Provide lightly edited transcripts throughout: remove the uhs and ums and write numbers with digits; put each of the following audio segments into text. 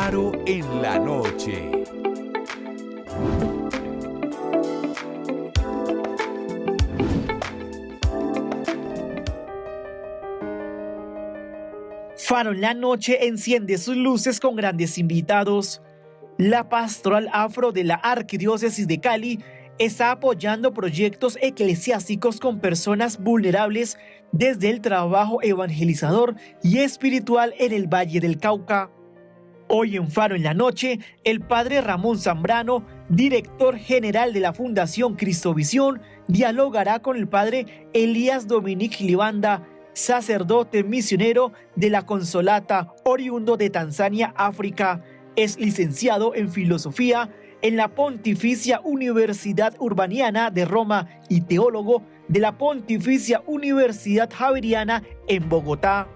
Faro en la noche. Faro en la noche enciende sus luces con grandes invitados. La Pastoral Afro de la Arquidiócesis de Cali está apoyando proyectos eclesiásticos con personas vulnerables desde el trabajo evangelizador y espiritual en el Valle del Cauca. Hoy en Faro en la noche, el padre Ramón Zambrano, director general de la Fundación Cristovisión, dialogará con el padre Elías Dominique Libanda, sacerdote misionero de la Consolata, oriundo de Tanzania, África. Es licenciado en Filosofía en la Pontificia Universidad Urbaniana de Roma y teólogo de la Pontificia Universidad Javeriana en Bogotá.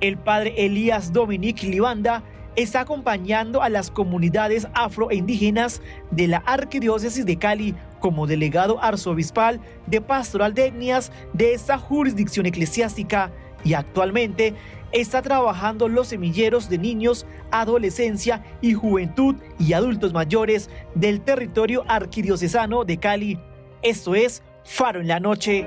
El padre Elías Dominique Libanda está acompañando a las comunidades afroindígenas de la Arquidiócesis de Cali como delegado arzobispal de Pastoral de Etnias de esta jurisdicción eclesiástica y actualmente está trabajando los semilleros de niños, adolescencia y juventud y adultos mayores del territorio arquidiocesano de Cali. Esto es Faro en la Noche.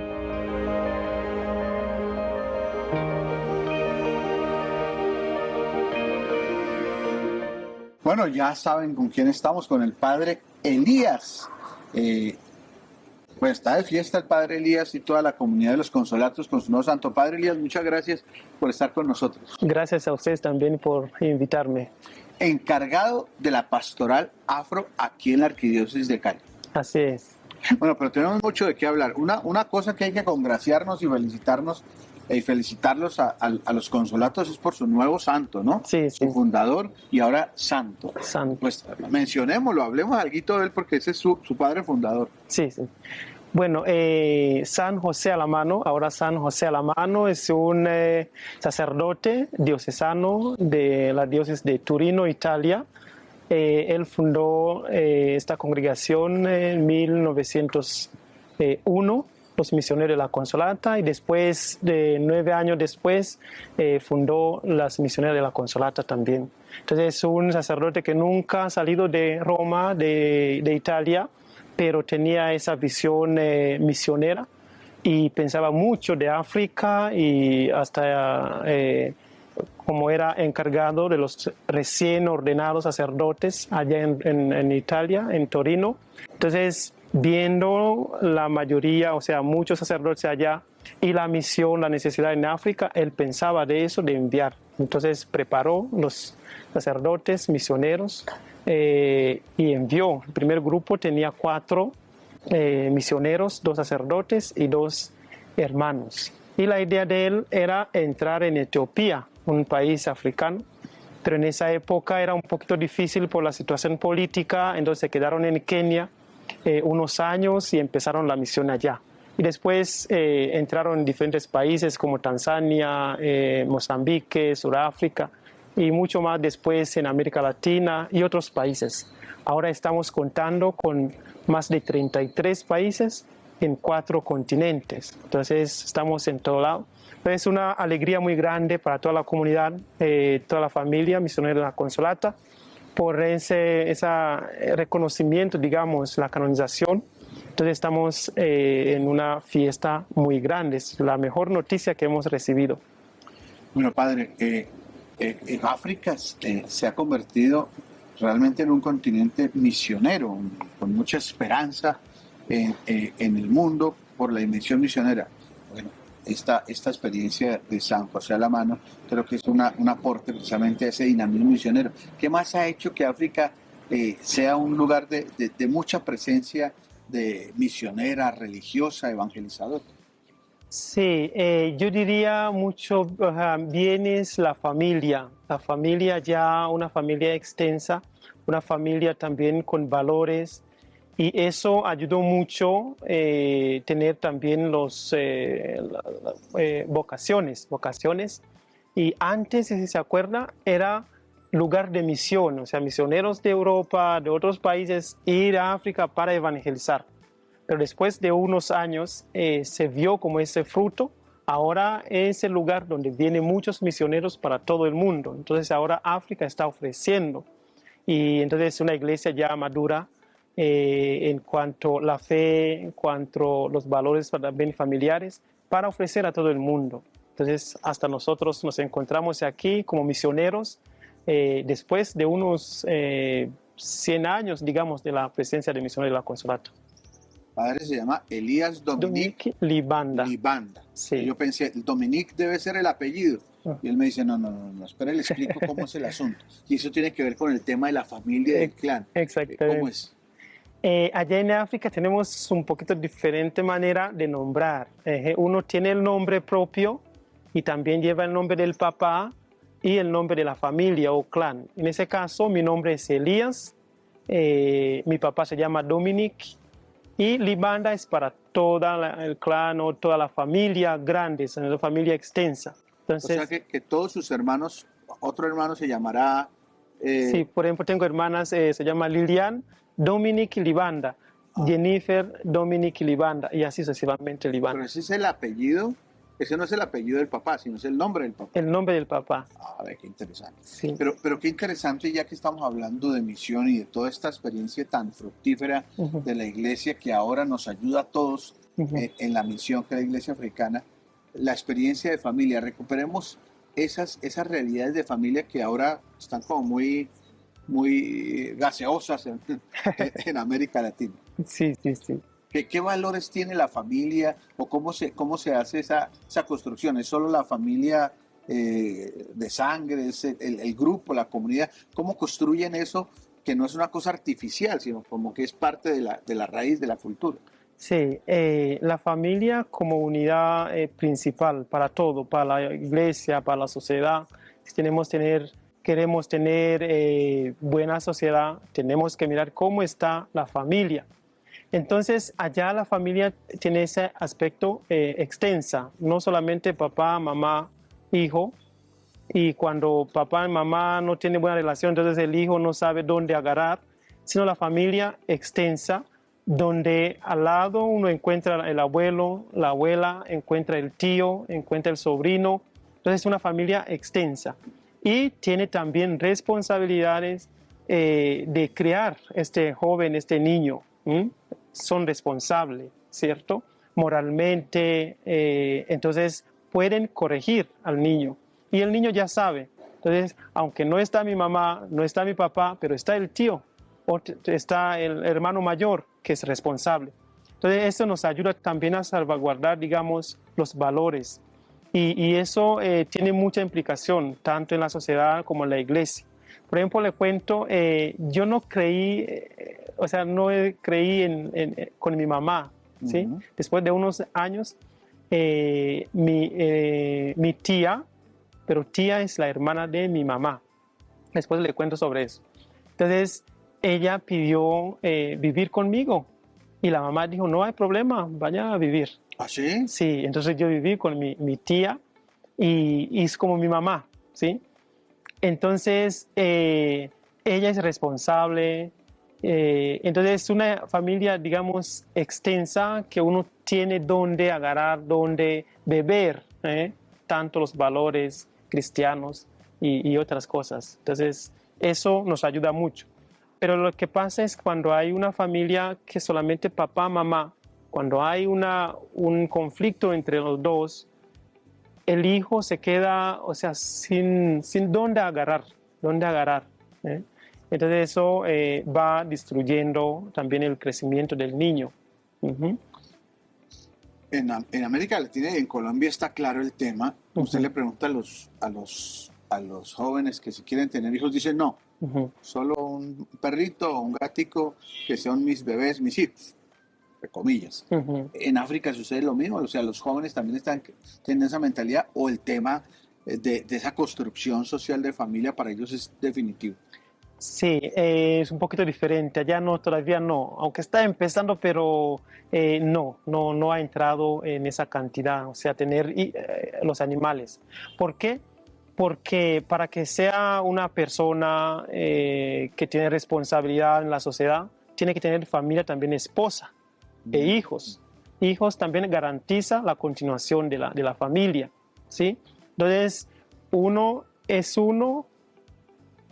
Bueno, ya saben con quién estamos, con el padre Elías. Pues está de fiesta el padre Elías y toda la comunidad de los consolatos con su nuevo santo. Padre Elías, muchas gracias por estar con nosotros. Gracias a ustedes también por invitarme. Encargado de la pastoral afro aquí en la Arquidiócesis de Cali. Así es. Bueno, pero tenemos mucho de qué hablar. Una cosa que hay que congraciarnos y felicitarnos y felicitarlos a los consolatos es por su nuevo santo, ¿no? Sí, sí. Su fundador y ahora santo. Santo. Pues mencionémoslo, hablemos algo de él porque ese es su padre fundador. Sí, sí. Bueno, San José Alamano, ahora San José Alamano es un sacerdote diocesano de la diócesis de Torino, Italia. Él fundó esta congregación en 1901, los misioneros de la Consolata, y después, de 9 años después, fundó las misioneras de la Consolata también. Entonces es un sacerdote que nunca ha salido de Roma, de Italia, pero tenía esa visión misionera y pensaba mucho de África y hasta como era encargado de los recién ordenados sacerdotes allá en Italia, en Torino. Entonces, viendo la mayoría, o sea, muchos sacerdotes allá y la misión, la necesidad en África, él pensaba de eso, de enviar. Entonces, preparó los sacerdotes misioneros y envió. El primer grupo tenía 4 misioneros, 2 sacerdotes y 2 hermanos. Y la idea de él era entrar en Etiopía, un país africano, pero en esa época era un poquito difícil por la situación política, entonces se quedaron en Kenia unos años y empezaron la misión allá. Y después entraron en diferentes países como Tanzania, Mozambique, Sudáfrica y mucho más después en América Latina y otros países. Ahora estamos contando con más de 33 países en 4 continentes. Entonces estamos en todo lado. Es una alegría muy grande para toda la comunidad, toda la familia misionera de la Consolata, por ese reconocimiento, digamos, la canonización. Entonces estamos en una fiesta muy grande. Es la mejor noticia que hemos recibido. Bueno, padre, África se ha convertido realmente en un continente misionero, con mucha esperanza en el mundo por la dimensión misionera. Bueno, esta experiencia de San José Alamano creo que es un aporte precisamente a ese dinamismo misionero. ¿Qué más ha hecho que África sea un lugar de mucha presencia de misionera, religiosa, evangelizadora? Sí, yo diría mucho bien es la familia ya, una familia extensa, una familia también con valores, y eso ayudó mucho tener también los vocaciones, y antes, si se acuerda, era lugar de misión, o sea, misioneros de Europa, de otros países, ir a África para evangelizar. Pero después de unos años se vio como ese fruto Ahora es el lugar donde vienen muchos misioneros para todo el mundo. Entonces ahora África está ofreciendo. Y entonces es una iglesia ya madura en cuanto a la fe, en cuanto a los valores también familiares, para ofrecer a todo el mundo. Entonces hasta nosotros nos encontramos aquí como misioneros después de unos 100 años, digamos, de la presencia de misioneros de la Consolata. Padre se llama Elías Dominique Libanda. Libanda. Sí. Y yo pensé, Dominique debe ser el apellido. Y él me dice, no, espera, le explico cómo es el asunto. Y eso tiene que ver con el tema de la familia y del clan. Exactamente. ¿Cómo es? Allá en África tenemos un poquito diferente manera de nombrar. Uno tiene el nombre propio y también lleva el nombre del papá y el nombre de la familia o clan. En ese caso, mi nombre es Elías, mi papá se llama Dominique y Libanda es para todo el clan o toda la familia grande, es una familia extensa. Entonces, O sea que todos sus hermanos, otro hermano se llamará... sí, por ejemplo, tengo hermanas, se llama Lilian, Dominique Libanda, Jennifer, Dominique Libanda, y así sucesivamente Libanda. Pero ese es el apellido, ese no es el apellido del papá, sino es el nombre del papá. El nombre del papá. A ver, qué interesante. Sí. Pero qué interesante, ya que estamos hablando de misión y de toda esta experiencia tan fructífera de la iglesia que ahora nos ayuda a todos en la misión que es la iglesia africana, la experiencia de familia. Recuperemos esas realidades de familia que ahora están como muy gaseosas en América Latina. Sí. ¿Qué valores tiene la familia o cómo se hace esa construcción? ¿Es solo la familia de sangre, es el grupo, la comunidad? ¿Cómo construyen eso que no es una cosa artificial, sino como que es parte de la raíz de la cultura? Sí, la familia como unidad principal para todo, para la iglesia, para la sociedad. Si queremos tener buena sociedad, tenemos que mirar cómo está la familia. Entonces, allá la familia tiene ese aspecto extensa, no solamente papá, mamá, hijo, y cuando papá y mamá no tienen buena relación, entonces el hijo no sabe dónde agarrar, sino la familia extensa, donde al lado uno encuentra el abuelo, la abuela, encuentra el tío, encuentra el sobrino. Entonces es una familia extensa y tiene también responsabilidades de criar este joven, este niño. Son responsables, ¿cierto? Moralmente, entonces pueden corregir al niño y el niño ya sabe. Entonces, aunque no está mi mamá, no está mi papá, pero está el tío o está el hermano mayor que es responsable. Entonces, eso nos ayuda también a salvaguardar, digamos, los valores. Y eso tiene mucha implicación, tanto en la sociedad como en la iglesia. Por ejemplo, le cuento, yo no creí, con mi mamá, ¿sí? Después de unos años, mi tía, pero tía es la hermana de mi mamá. Después le cuento sobre eso. Entonces, ella pidió vivir conmigo y la mamá dijo, no hay problema, vaya a vivir. ¿Ah, sí? Sí, entonces yo viví con mi tía y es como mi mamá, ¿sí? Entonces, ella es responsable. Entonces, es una familia, digamos, extensa que uno tiene donde agarrar, donde beber, tanto los valores cristianos y otras cosas. Entonces, eso nos ayuda mucho. Pero lo que pasa es cuando hay una familia que solamente papá, mamá, cuando hay un conflicto entre los dos, el hijo se queda, o sea, sin dónde agarrar. Entonces eso va destruyendo también el crecimiento del niño. En América Latina y en Colombia está claro el tema. Usted le pregunta a los jóvenes que si quieren tener hijos, dicen no. Solo un perrito o un gatico que sean mis bebés, mis hijos, entre comillas. En África sucede lo mismo, o sea, los jóvenes también tienen esa mentalidad o el tema de esa construcción social de familia para ellos es definitivo. Sí, es un poquito diferente. Allá no, todavía no, aunque está empezando, pero no ha entrado en esa cantidad, o sea, tener los animales. ¿Por qué? Porque para que sea una persona que tiene responsabilidad en la sociedad, tiene que tener familia también, esposa e hijos. hijos también garantiza la continuación de la familia, ¿sí? Entonces, uno es uno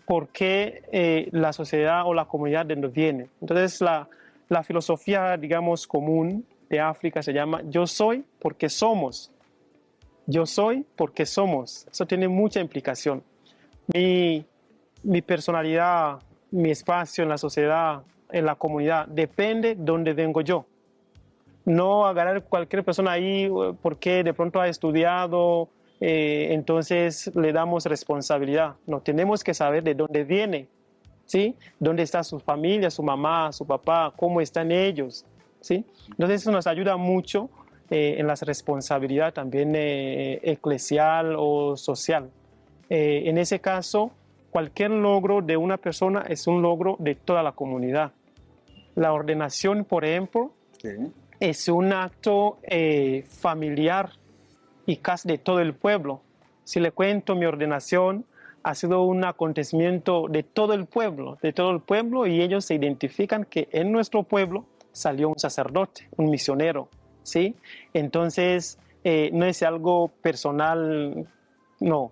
porque la sociedad o la comunidad de donde viene. Entonces, la filosofía, digamos, común de África se llama yo soy porque somos. Yo soy porque somos. Eso tiene mucha implicación. Mi personalidad, mi espacio en la sociedad, en la comunidad, depende de dónde vengo yo. No agarrar cualquier persona ahí porque de pronto ha estudiado, entonces le damos responsabilidad. No, tenemos que saber de dónde viene, ¿sí? Dónde está su familia, su mamá, su papá, cómo están ellos, ¿sí? Entonces eso nos ayuda mucho en la responsabilidad también eclesial o social. En ese caso, cualquier logro de una persona es un logro de toda la comunidad. La ordenación, por ejemplo, Sí. es un acto familiar y casi de todo el pueblo. Si le cuento, mi ordenación ha sido un acontecimiento de todo el pueblo, y ellos se identifican que en nuestro pueblo salió un sacerdote, un misionero, ¿sí? Entonces, no es algo personal, no.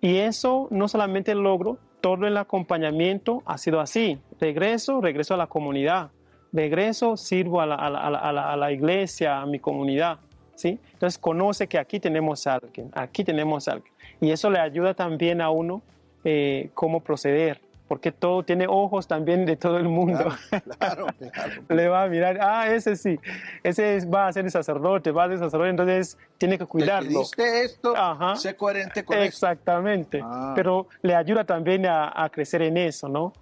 Y eso no solamente el logro, todo el acompañamiento ha sido así. Regreso a la comunidad. Regreso, sirvo a la iglesia, a mi comunidad, ¿sí? Entonces conoce que aquí tenemos a alguien. Y eso le ayuda también a uno cómo proceder, porque todo tiene ojos también de todo el mundo. Claro. Le va a mirar, ese sí, va a ser sacerdote, entonces tiene que cuidarlo. Pediste esto, Ajá. sé coherente con eso. Exactamente, pero le ayuda también a crecer en eso, ¿no?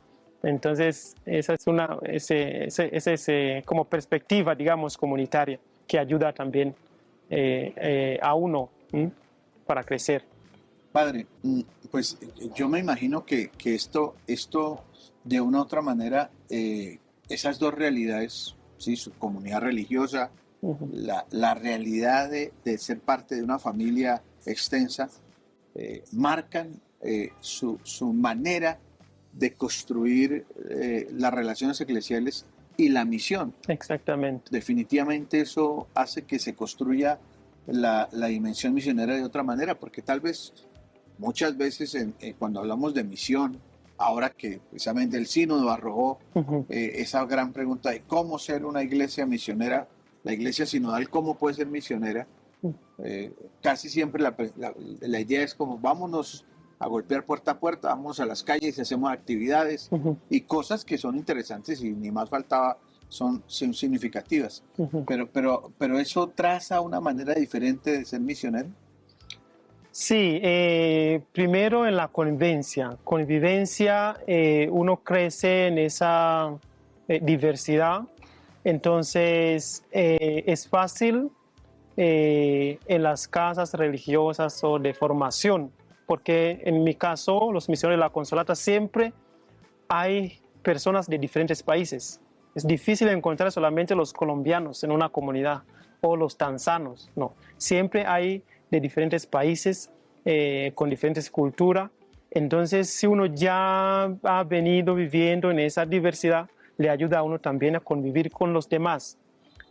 Entonces, esa es como perspectiva, digamos, comunitaria, que ayuda también a uno para crecer. Padre, pues yo me imagino que esto de una u otra manera, esas dos realidades, ¿sí? Su comunidad religiosa, la realidad de ser parte de una familia extensa, marcan su manera de construir las relaciones eclesiales y la misión. Exactamente. Definitivamente eso hace que se construya la dimensión misionera de otra manera, porque tal vez muchas veces cuando hablamos de misión, ahora que precisamente el sínodo arrojó esa gran pregunta de cómo ser una iglesia misionera, la iglesia sinodal, ¿cómo puede ser misionera? Casi siempre la idea es como vámonos a golpear puerta a puerta, vamos a las calles y hacemos actividades y cosas que son interesantes y ni más faltaba, son significativas. Pero eso traza una manera diferente de ser misionero. Sí, primero en la convivencia, uno crece en esa diversidad, entonces es fácil en las casas religiosas o de formación, porque en mi caso, los misioneros de la Consolata, siempre hay personas de diferentes países. Es difícil encontrar solamente los colombianos en una comunidad o los tanzanos, no. Siempre hay de diferentes países con diferentes culturas. Entonces, si uno ya ha venido viviendo en esa diversidad, le ayuda a uno también a convivir con los demás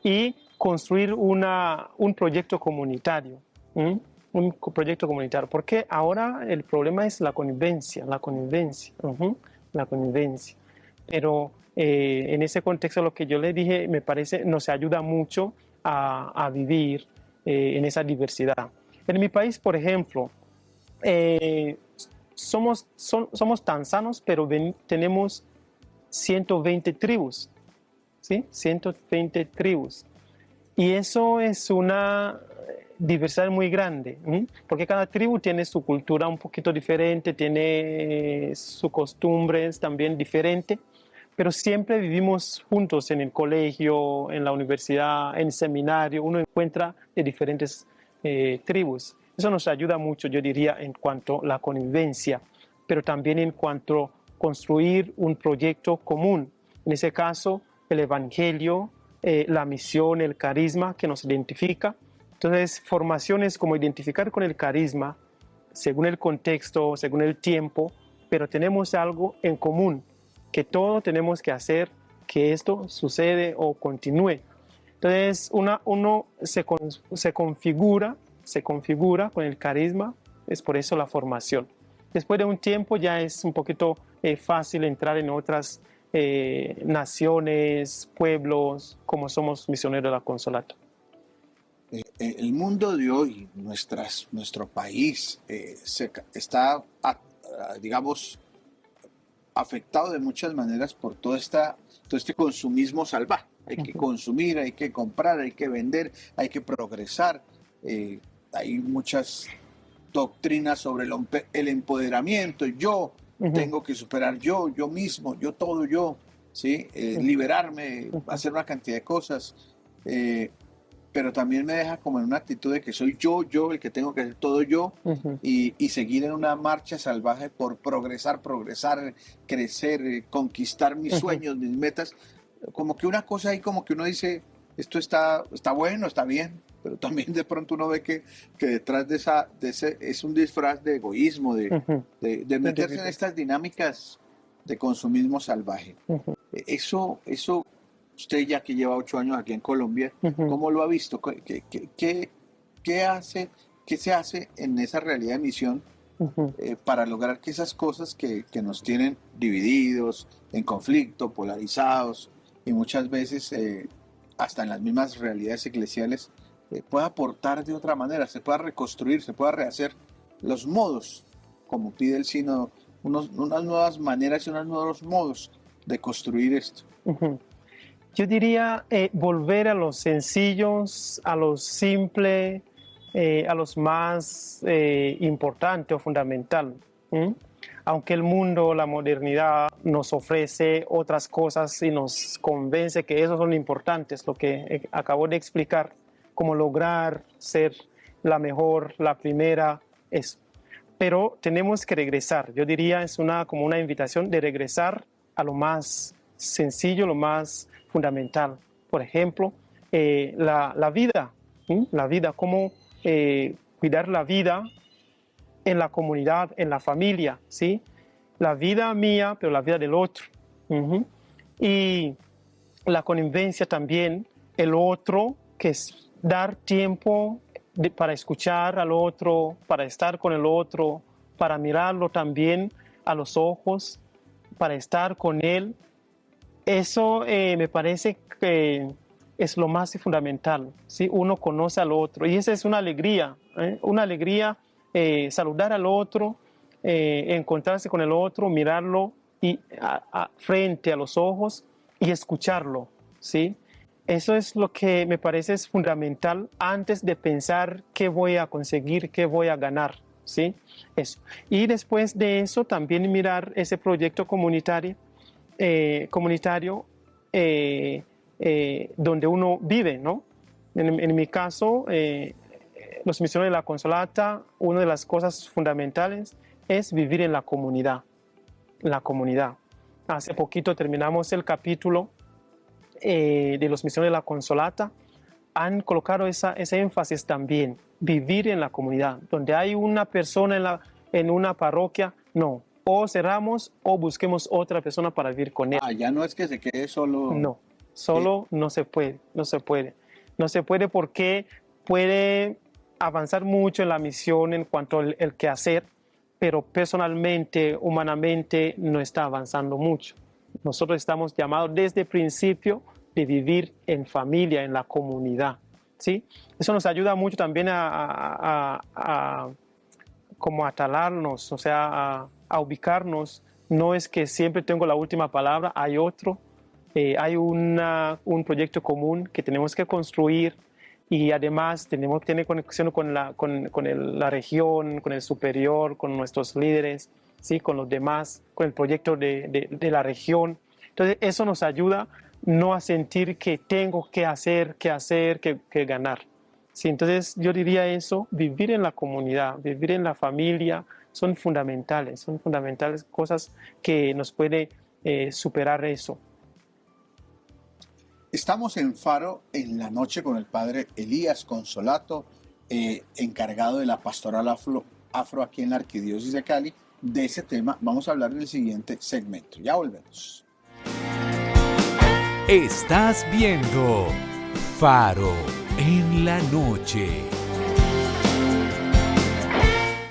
y construir un proyecto comunitario. Un proyecto comunitario, porque ahora el problema es la convivencia. Pero en ese contexto, lo que yo le dije, me parece, nos ayuda mucho a vivir en esa diversidad. En mi país, por ejemplo, somos tanzanos, pero tenemos 120 tribus, ¿sí? 120 tribus. Y eso es una diversidad muy grande, porque cada tribu tiene su cultura un poquito diferente, tiene sus costumbres también diferentes, pero siempre vivimos juntos en el colegio, en la universidad, en el seminario, uno encuentra de diferentes tribus. Eso nos ayuda mucho, yo diría, en cuanto a la convivencia, pero también en cuanto a construir un proyecto común. En ese caso, el evangelio, la misión, el carisma que nos identifica. Entonces, formaciones como identificar con el carisma, según el contexto, según el tiempo, pero tenemos algo en común, que todos tenemos que hacer que esto sucede o continúe. Entonces uno se configura con el carisma, es por eso la formación. Después de un tiempo ya es un poquito fácil entrar en otras naciones, pueblos, como somos misioneros de la Consolata. El mundo de hoy, nuestro país, está, digamos, afectado de muchas maneras por todo este consumismo salvaje. Hay que consumir, hay que comprar, hay que vender, hay que progresar. Hay muchas doctrinas sobre el empoderamiento. Yo tengo que superar yo mismo, yo todo yo, ¿sí? Liberarme, hacer una cantidad de cosas. Pero también me deja como en una actitud de que soy yo el que tengo que hacer todo yo y seguir en una marcha salvaje por progresar, crecer, conquistar mis sueños, mis metas. Como que una cosa ahí, como que uno dice, esto está bueno, está bien, pero también de pronto uno ve que detrás de ese es un disfraz de egoísmo, de meterse en estas dinámicas de consumismo salvaje. Eso usted ya que lleva 8 años aquí en Colombia, ¿cómo lo ha visto? ¿Qué se hace en esa realidad de misión para lograr que esas cosas que nos tienen divididos, en conflicto, polarizados y muchas veces hasta en las mismas realidades eclesiales pueda aportar de otra manera, se pueda reconstruir, se pueda rehacer los modos, como pide el sínodo, unas nuevas maneras y unos nuevos modos de construir esto? Yo diría volver a los sencillos, a lo simple, a los más importante o fundamental. Aunque el mundo, la modernidad nos ofrece otras cosas y nos convence que esos son importantes, lo que acabo de explicar, como lograr ser la mejor, la primera, eso. Pero tenemos que regresar, yo diría es como una invitación de regresar a lo más sencillo, lo más fundamental. Por ejemplo, la vida, cómo cuidar la vida en la comunidad, en la familia, ¿sí? La vida mía, pero la vida del otro. Y la convivencia también, el otro, que es dar tiempo para escuchar al otro, para estar con el otro, para mirarlo también a los ojos, para estar con él. Eso me parece que es lo más fundamental, ¿sí? Uno conoce al otro y esa es una alegría saludar al otro, encontrarse con el otro, mirarlo y frente a los ojos y escucharlo, ¿sí? Eso es lo que me parece es fundamental antes de pensar qué voy a conseguir, qué voy a ganar, ¿sí? Eso. Y después de eso también mirar ese proyecto comunitario donde uno vive, ¿no? En mi caso, los misioneros de la Consolata, una de las cosas fundamentales es vivir en la comunidad. Hace poquito terminamos el capítulo de los misioneros de la Consolata. Han colocado ese énfasis también, vivir en la comunidad. Donde hay una persona en una parroquia, no. O cerramos o busquemos otra persona para vivir con él. Ya no es que se quede solo. No, solo no se puede. No se puede porque puede avanzar mucho en la misión en cuanto al quehacer, pero personalmente, humanamente, no está avanzando mucho. Nosotros estamos llamados desde el principio de vivir en familia, en la comunidad, ¿sí? Eso nos ayuda mucho también como a talarnos, o sea, a ubicarnos. No es que siempre tengo la última palabra, hay otro, hay un proyecto común que tenemos que construir y además tenemos que tener conexión con la región, con el superior, con nuestros líderes, ¿sí? Con los demás, con el proyecto de la región. Entonces eso nos ayuda no a sentir que tengo que hacer, que ganar. Sí, entonces yo diría eso, vivir en la comunidad, vivir en la familia, son fundamentales cosas que nos puede superar eso. Estamos en Faro en la noche con el padre Elías Consolato, encargado de la pastoral afro aquí en la Arquidiócesis de Cali. De ese tema vamos a hablar en el siguiente segmento. Ya volvemos. Estás viendo Faro en la noche.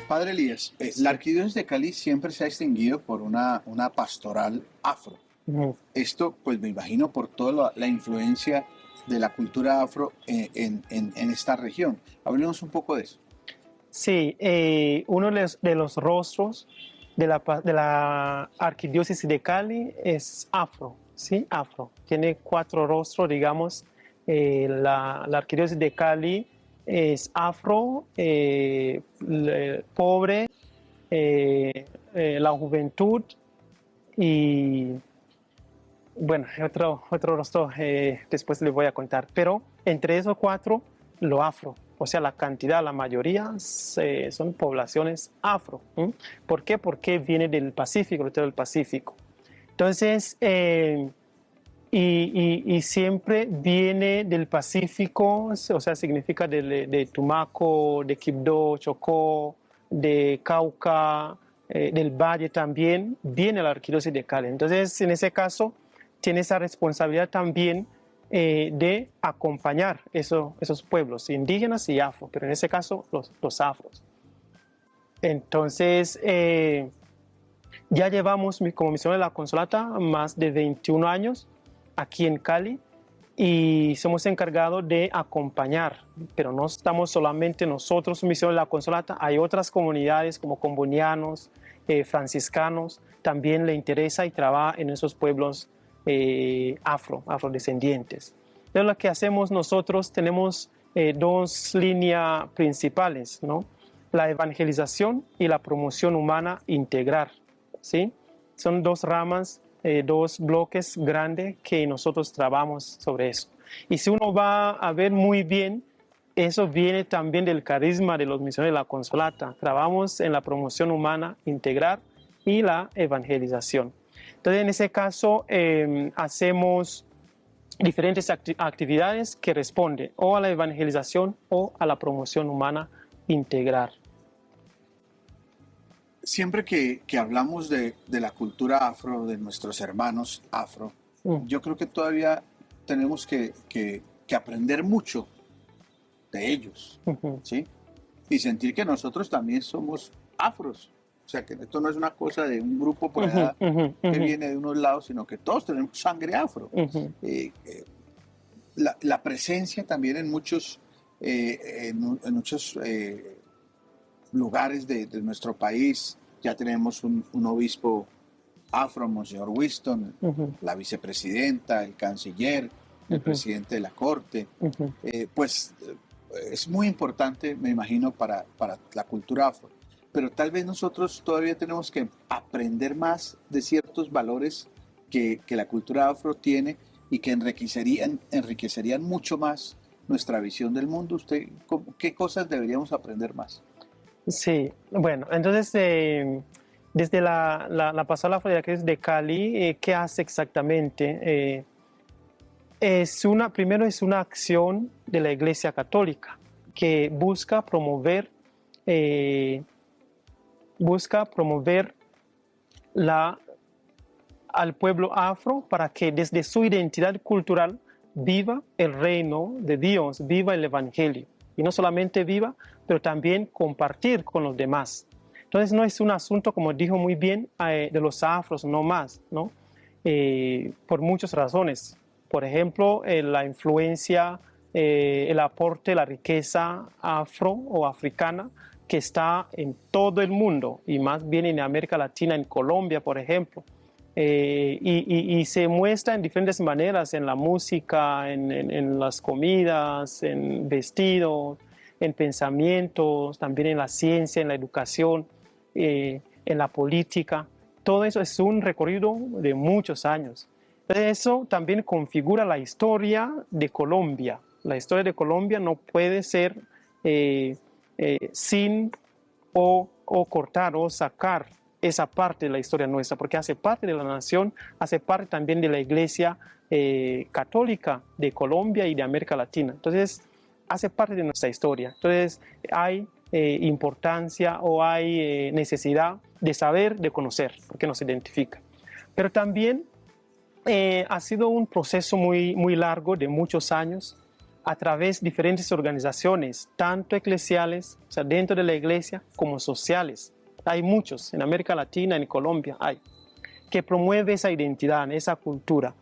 Padre Elías, la Arquidiócesis de Cali siempre se ha distinguido por una pastoral afro. Ujú. Esto, pues me imagino, por toda la influencia de la cultura afro en esta región. Hablemos un poco de eso. Sí, uno de los rostros de la Arquidiócesis de Cali es afro, ¿sí? Afro. Tiene 4 rostros, digamos. La Arquidiócesis de Cali es afro, pobre, la juventud y, bueno, otro rostro después les voy a contar. Pero entre esos 4, lo afro. O sea, la cantidad, la mayoría son poblaciones afro. ¿Mm? ¿Por qué? Porque viene del Pacífico, de todo el Pacífico. Entonces, y siempre viene del Pacífico, o sea, significa de Tumaco, de Quibdó, Chocó, de Cauca, del Valle también, viene la Arquidiócesis de Cali. Entonces, en ese caso, tiene esa responsabilidad también de acompañar esos pueblos indígenas y afro, pero en ese caso los afros. Entonces, ya llevamos como misión de la Consolata más de 21 años aquí en Cali y somos encargados de acompañar, pero no estamos solamente nosotros, misión de la Consolata, hay otras comunidades como combonianos, franciscanos, también le interesa y trabaja en esos pueblos afrodescendientes. Entonces, lo que hacemos nosotros, tenemos 2 líneas principales, ¿no? La evangelización y la promoción humana integral, ¿sí? Son 2 ramas, 2 bloques grandes que nosotros trabajamos sobre eso. Y si uno va a ver muy bien, eso viene también del carisma de los misioneros de la Consolata. Trabajamos en la promoción humana integral y la evangelización. Entonces, en ese caso, hacemos diferentes actividades que responden o a la evangelización o a la promoción humana integral. Siempre que hablamos de la cultura afro, de nuestros hermanos afro, yo creo que todavía tenemos que aprender mucho de ellos, ¿sí? Y sentir que nosotros también somos afros. O sea, que esto no es una cosa de un grupo por allá que viene de unos lados, sino que todos tenemos sangre afro. La presencia también en muchos, lugares de nuestro país. Ya tenemos un obispo afro, Monseñor Winston, la vicepresidenta, el canciller, el presidente de la corte. Pues es muy importante, me imagino, para la cultura afro. Pero tal vez nosotros todavía tenemos que aprender más de ciertos valores que la cultura afro tiene y que enriquecerían mucho más nuestra visión del mundo. ¿Usted qué cosas deberíamos aprender más? Sí, bueno, entonces desde la pastoral afro de Cali, ¿qué hace exactamente? Primero es una acción de la Iglesia Católica que busca promover al pueblo afro para que desde su identidad cultural viva el reino de Dios, viva el Evangelio. Y no solamente viva, pero también compartir con los demás. Entonces no es un asunto, como dijo muy bien, de los afros, no más, ¿no? Por muchas razones. Por ejemplo, la influencia, el aporte, la riqueza afro o africana que está en todo el mundo y más bien en América Latina, en Colombia, por ejemplo. Y se muestra en diferentes maneras, en la música, en las comidas, en vestidos, en pensamientos, también en la ciencia, en la educación, en la política. Todo eso es un recorrido de muchos años. Eso también configura la historia de Colombia. La historia de Colombia no puede ser sin o cortar o sacar esa parte de la historia nuestra, porque hace parte de la nación, hace parte también de la Iglesia católica de Colombia y de América Latina. Entonces, hace parte de nuestra historia. Entonces, hay importancia o hay necesidad de saber, de conocer, porque nos identifica. Pero también ha sido un proceso muy, muy largo, de muchos años. a través de diferentes organizaciones, tanto eclesiales, o sea, dentro de la iglesia, como sociales. Hay muchos, en América Latina, en Colombia hay, que promueve esa identidad, esa cultura.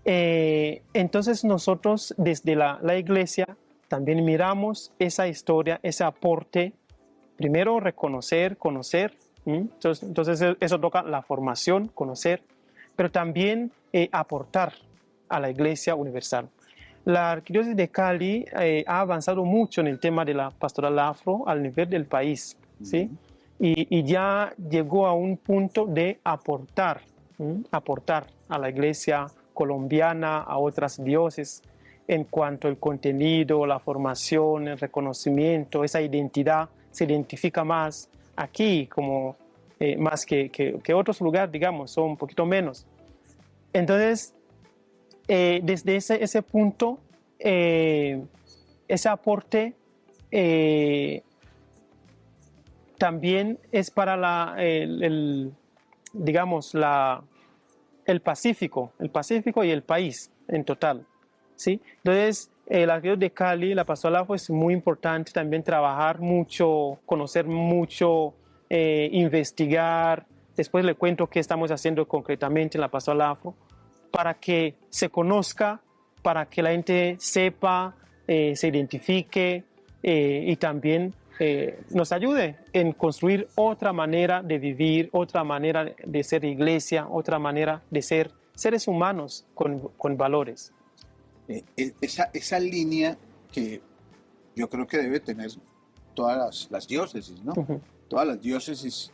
Entonces nosotros desde la iglesia también miramos esa historia, ese aporte, primero reconocer, conocer, entonces eso toca la formación, conocer, pero también aportar a la Iglesia Universal. La Arquidiócesis de Cali ha avanzado mucho en el tema de la pastoral afro al nivel del país, ¿sí? Y ya llegó a un punto de aportar a la Iglesia colombiana, a otras diócesis, en cuanto al contenido, la formación, el reconocimiento, esa identidad se identifica más aquí como más que otros lugares, digamos, son un poquito menos. Entonces, desde ese punto, ese aporte también es para digamos, el Pacífico y el país en total, ¿sí? Entonces, la Arquidiócesis de Cali, la pastoral afro, es muy importante también trabajar mucho, conocer mucho, investigar. Después le cuento qué estamos haciendo concretamente en la pastoral afro para que se conozca, para que la gente sepa, se identifique y también nos ayude en construir otra manera de vivir, otra manera de ser iglesia, otra manera de ser seres humanos con valores. Esa línea que yo creo que debe tener todas las diócesis, ¿no? Uh-huh. Todas las diócesis,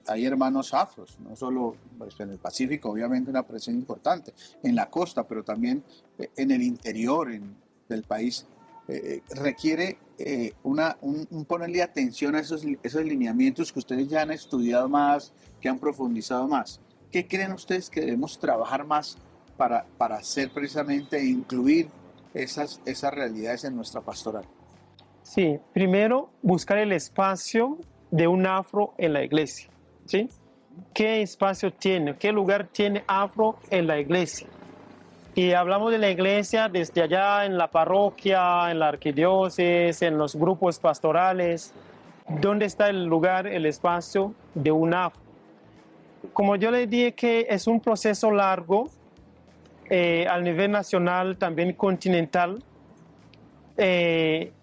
hay hermanos afros, no solo pues, en el Pacífico, obviamente una presencia importante, en la costa, pero también en el interior del país. Requiere un ponerle atención a esos lineamientos que ustedes ya han estudiado más, que han profundizado más. ¿Qué creen ustedes que debemos trabajar más para hacer precisamente e incluir esas realidades en nuestra pastoral? Sí, primero buscar el espacio de un afro en la iglesia, ¿sí? ¿Qué espacio tiene? ¿Qué lugar tiene afro en la iglesia? Y hablamos de la iglesia desde allá en la parroquia, en la arquidiócesis, en los grupos pastorales. ¿Dónde está el lugar, el espacio de un afro? Como yo le dije que es un proceso largo, al nivel nacional, también continental,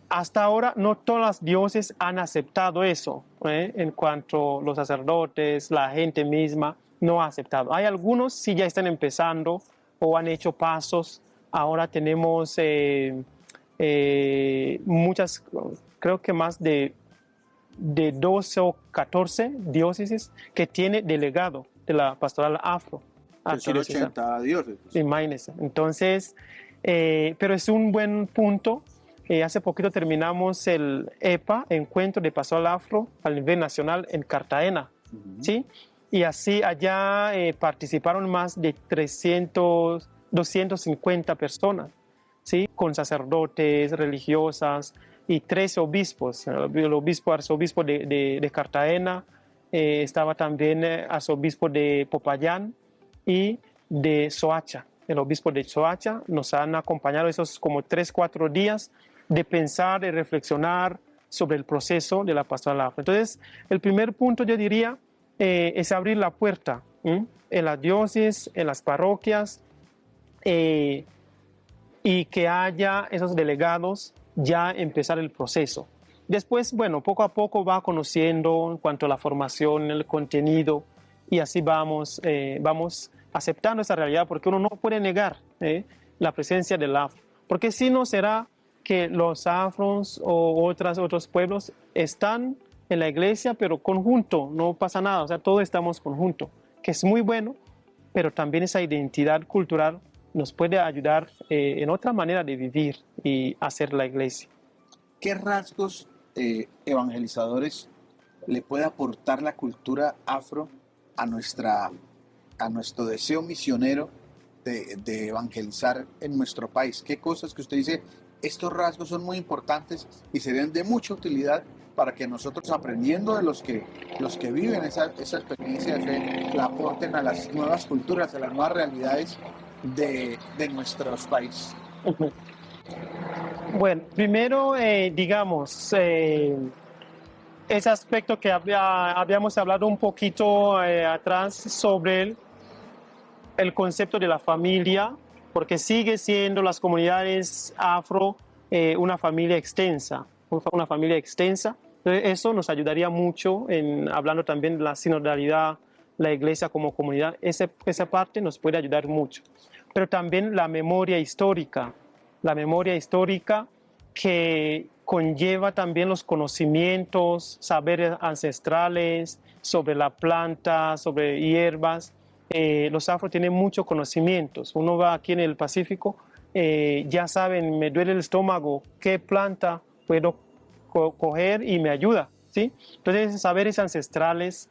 hasta ahora no todas las diócesis han aceptado eso, en cuanto a los sacerdotes, la gente misma no ha aceptado. Hay algunos sí ya están empezando o han hecho pasos. Ahora tenemos muchas, creo que más de 12 o 14 diócesis que tiene delegado de la pastoral afro. Son 80 diócesis. Imagínense. Entonces, pero es un buen punto. Hace poquito terminamos el EPA, Encuentro de Pastoral Afro, a nivel nacional en Cartagena, ¿sí? Y así allá participaron más de 250 personas, ¿sí? Con sacerdotes, religiosas y 13 obispos. El arzobispo de Cartagena, estaba también arzobispo de Popayán y de Soacha. El obispo de Soacha nos han acompañado esos como 3-4 días de pensar, de reflexionar sobre el proceso de la pastoral afro. Entonces, el primer punto yo diría es abrir la puerta en las diócesis, en las parroquias, y que haya esos delegados, ya empezar el proceso. Después, bueno, poco a poco va conociendo en cuanto a la formación, el contenido, y así vamos aceptando esa realidad, porque uno no puede negar la presencia del afro, porque si no será que los afros o otros pueblos están en la iglesia, pero conjunto, no pasa nada, o sea, todos estamos conjunto, que es muy bueno, pero también esa identidad cultural nos puede ayudar en otra manera de vivir y hacer la iglesia. ¿Qué rasgos evangelizadores le puede aportar la cultura afro a nuestro deseo misionero de evangelizar en nuestro país? ¿Qué cosas que usted dice, estos rasgos son muy importantes y serían de mucha utilidad para que nosotros, aprendiendo de los que viven esa experiencia de fe, la aporten a las nuevas culturas, a las nuevas realidades de nuestros países? Bueno, primero, digamos, ese aspecto que habíamos hablado un poquito atrás sobre el concepto de la familia, porque sigue siendo las comunidades afro una familia extensa, una familia extensa. Entonces, eso nos ayudaría mucho hablando también de la sinodalidad, la iglesia como comunidad. Esa parte nos puede ayudar mucho. Pero también la memoria histórica que conlleva también los conocimientos, saberes ancestrales sobre la planta, sobre hierbas. Los afro tienen muchos conocimientos. Uno va aquí en el Pacífico, ya saben, me duele el estómago, qué planta puedo coger y me ayuda, ¿sí? Entonces, saberes ancestrales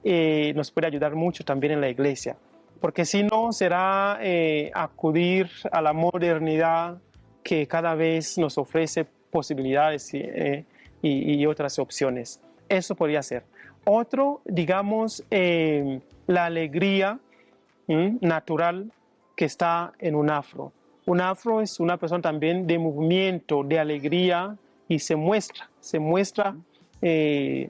nos puede ayudar mucho también en la iglesia, porque si no será acudir a la modernidad que cada vez nos ofrece posibilidades y otras opciones. Eso podría ser. Otro, digamos, la alegría natural que está en un afro. Un afro es una persona también de movimiento, de alegría, y se muestra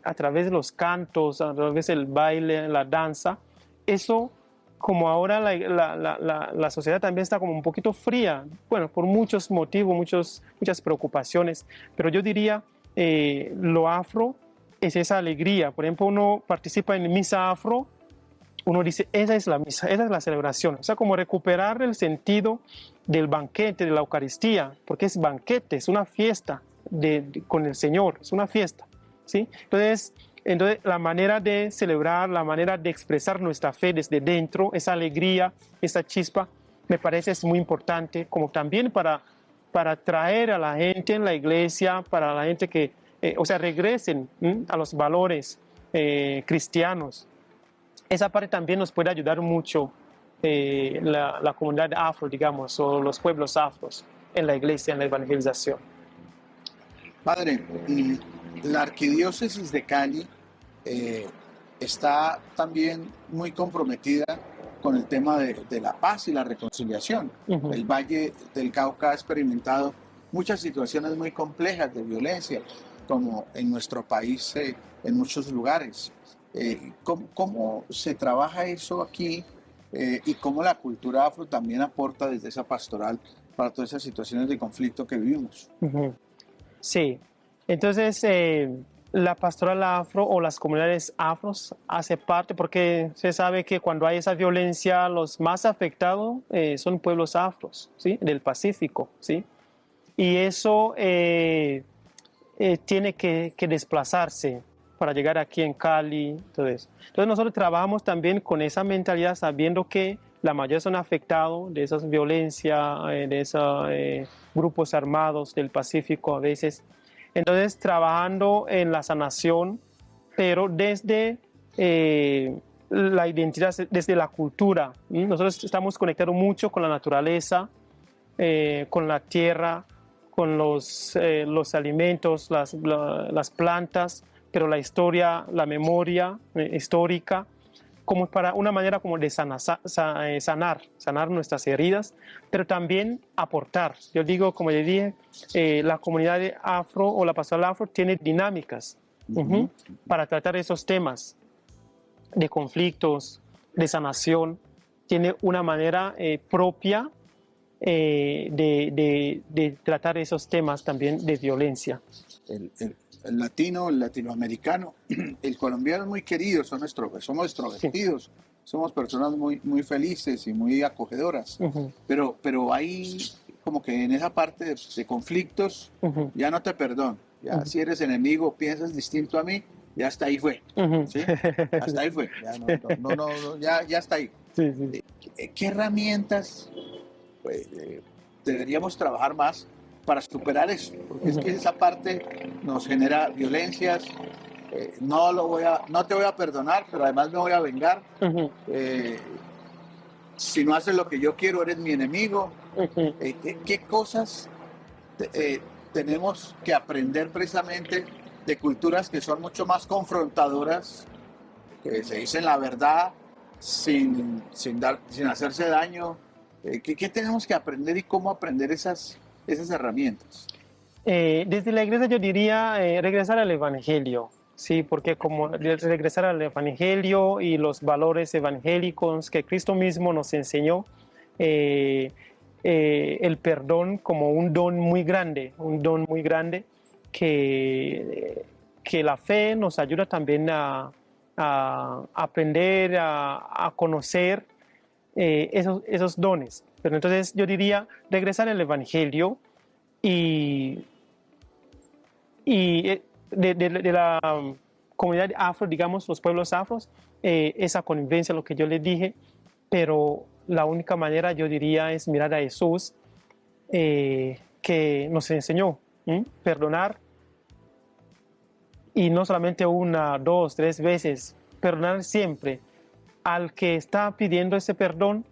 a través de los cantos, a través del baile, la danza. Eso, como ahora la sociedad también está como un poquito fría, bueno, por muchos motivos, muchas preocupaciones, pero yo diría, lo afro es esa alegría. Por ejemplo, uno participa en misa afro, uno dice, esa es la misa, esa es la celebración. O sea, como recuperar el sentido del banquete, de la Eucaristía, porque es banquete, es una fiesta con el Señor, es una fiesta, ¿sí? Entonces, la manera de celebrar, la manera de expresar nuestra fe desde dentro, esa alegría, esa chispa, me parece es muy importante, como también para traer a la gente en la iglesia, para la gente que, regresen a los valores cristianos. Esa parte también nos puede ayudar mucho la comunidad afro, digamos, o los pueblos afros en la iglesia, en la evangelización. Padre, la arquidiócesis de Cali está también muy comprometida con el tema de la paz y la reconciliación. Uh-huh. El Valle del Cauca ha experimentado muchas situaciones muy complejas de violencia, como en nuestro país, en muchos lugares. ¿Cómo se trabaja eso aquí y cómo la cultura afro también aporta desde esa pastoral para todas esas situaciones de conflicto que vivimos? Uh-huh. Sí, entonces la pastoral afro o las comunidades afros hace parte, porque se sabe que cuando hay esa violencia los más afectados son pueblos afros, ¿sí? Del Pacífico, ¿sí? Y eso tiene que desplazarse para llegar aquí en Cali, todo eso. Entonces nosotros trabajamos también con esa mentalidad, sabiendo que la mayoría son afectados de esas violencias, de esos grupos armados del Pacífico a veces. Entonces, trabajando en la sanación, pero desde la identidad, desde la cultura. Nosotros estamos conectados mucho con la naturaleza, con la tierra, con los alimentos, las plantas, pero la historia, la memoria histórica, como para una manera como de sanar nuestras heridas, pero también aportar. Yo digo, como le dije, la comunidad de afro o la pastoral afro tiene dinámicas para tratar esos temas de conflictos, de sanación. Tiene una manera propia de tratar esos temas también de violencia. El latino, el latinoamericano, el colombiano es muy querido, somos extrovertidos, sí. Somos personas muy felices y muy acogedoras, pero hay como que en esa parte de conflictos ya no te perdono, ya si eres enemigo, piensas distinto a mí, ya hasta ahí fue, ¿sí? Hasta ahí fue, ya está ahí. Sí, sí. ¿Qué herramientas deberíamos trabajar más para superar eso? Porque es que esa parte nos genera violencias, no te voy a perdonar, pero además me voy a vengar. Si no haces lo que yo quiero, eres mi enemigo. ¿Qué cosas tenemos que aprender precisamente de culturas que son mucho más confrontadoras, que se dicen la verdad sin hacerse daño? ¿Qué tenemos que aprender y cómo aprender esas herramientas? Desde la iglesia yo diría regresar al Evangelio, sí, porque como regresar al Evangelio y los valores evangélicos que Cristo mismo nos enseñó, el perdón como un don muy grande que la fe nos ayuda también a aprender, a conocer esos dones. Pero entonces yo diría regresar al Evangelio y de la comunidad afro, digamos, los pueblos afros, esa convivencia, lo que yo les dije, pero la única manera, yo diría, es mirar a Jesús, que nos enseñó perdonar, y no solamente una, dos, tres veces, perdonar siempre al que está pidiendo ese perdón,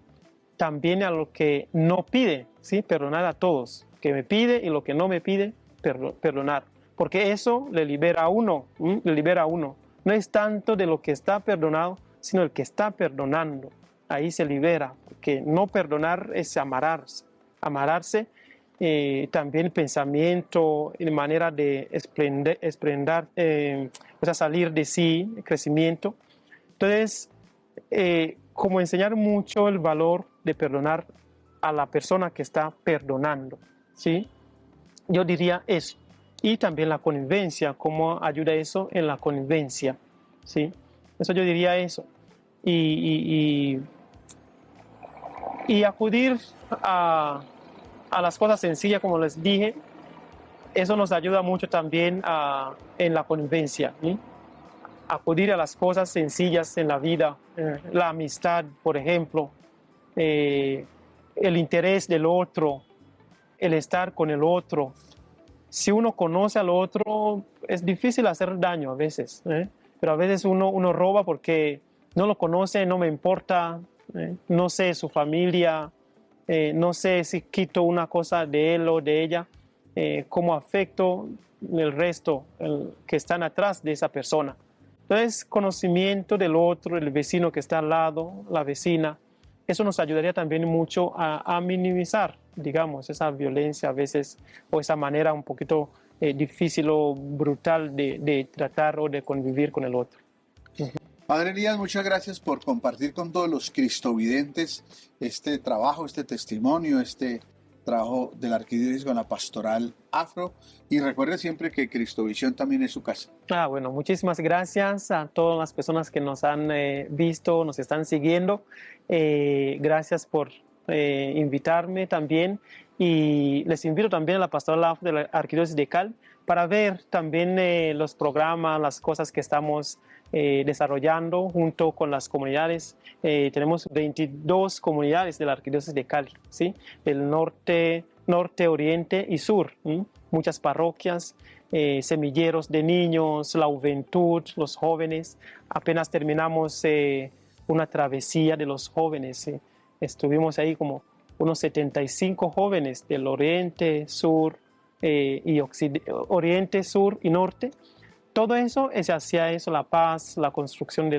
también a lo que no pide, ¿sí? Perdonar a todos, que me pide y lo que no me pide, perdonar. Porque eso le libera a uno, le libera a uno. No es tanto de lo que está perdonado, sino el que está perdonando. Ahí se libera, porque no perdonar es amararse. Amararse, también pensamiento, manera de desprender, o sea, salir de sí, crecimiento. Entonces, como enseñar mucho el valor de perdonar a la persona que está perdonando, ¿sí? Yo diría eso. Y también la convivencia, cómo ayuda eso en la convivencia, ¿sí? Eso yo diría eso. Y acudir a las cosas sencillas, como les dije, eso nos ayuda mucho también en la convivencia, ¿sí? Acudir a las cosas sencillas en la vida, la amistad, por ejemplo, el interés del otro, el estar con el otro. Si uno conoce al otro, es difícil hacer daño a veces, pero a veces uno roba porque no lo conoce, no me importa, no sé su familia, no sé si quito una cosa de él o de ella, cómo afecto el resto que están atrás de esa persona. Entonces, conocimiento del otro, el vecino que está al lado, la vecina, eso nos ayudaría también mucho a minimizar, digamos, esa violencia a veces, o esa manera un poquito difícil o brutal de tratar o de convivir con el otro. Padre Elías, muchas gracias por compartir con todos los cristovidentes este trabajo, este testimonio, este trabajo de la Arquidiócesis con la Pastoral Afro. Y recuerde siempre que Cristovisión también es su casa. Bueno, muchísimas gracias a todas las personas que nos han visto, nos están siguiendo. Gracias por invitarme también. Y les invito también a la Pastoral Afro de la Arquidiócesis de Cali para ver también los programas, las cosas que estamos desarrollando junto con las comunidades. Tenemos 22 comunidades de la Arquidiócesis de Cali, ¿sí? El norte, oriente y sur, muchas parroquias, semilleros de niños, la juventud, los jóvenes. Apenas terminamos una travesía de los jóvenes. Estuvimos ahí como unos 75 jóvenes del oriente, sur y oriente, sur y norte. Todo eso es hacia eso, la paz, la construcción,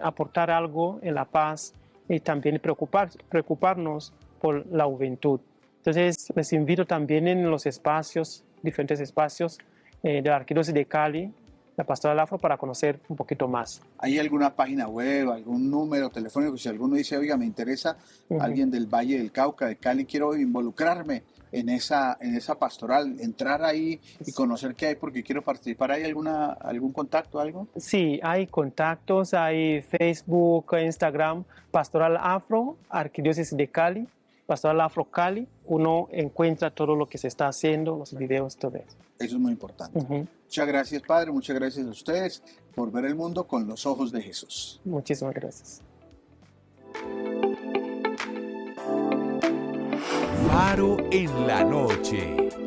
aportar algo en la paz y también preocuparnos por la juventud. Entonces, les invito también en los espacios, diferentes espacios de la Arquidiócesis de Cali, la Pastoral Afro, para conocer un poquito más. ¿Hay alguna página web, algún número telefónico? Si alguno dice, oiga, me interesa, alguien del Valle del Cauca, de Cali, quiero involucrarme en esa pastoral, entrar ahí y conocer qué hay porque quiero participar. ¿Hay algún contacto, algo? Sí, hay contactos, hay Facebook, Instagram, Pastoral Afro, Arquidiócesis de Cali, Pastoral Afro Cali. Uno encuentra todo lo que se está haciendo, los videos, todo eso. Eso es muy importante. Muchas gracias, Padre. Muchas gracias a ustedes por ver el mundo con los ojos de Jesús. Muchísimas gracias. Faro en la noche.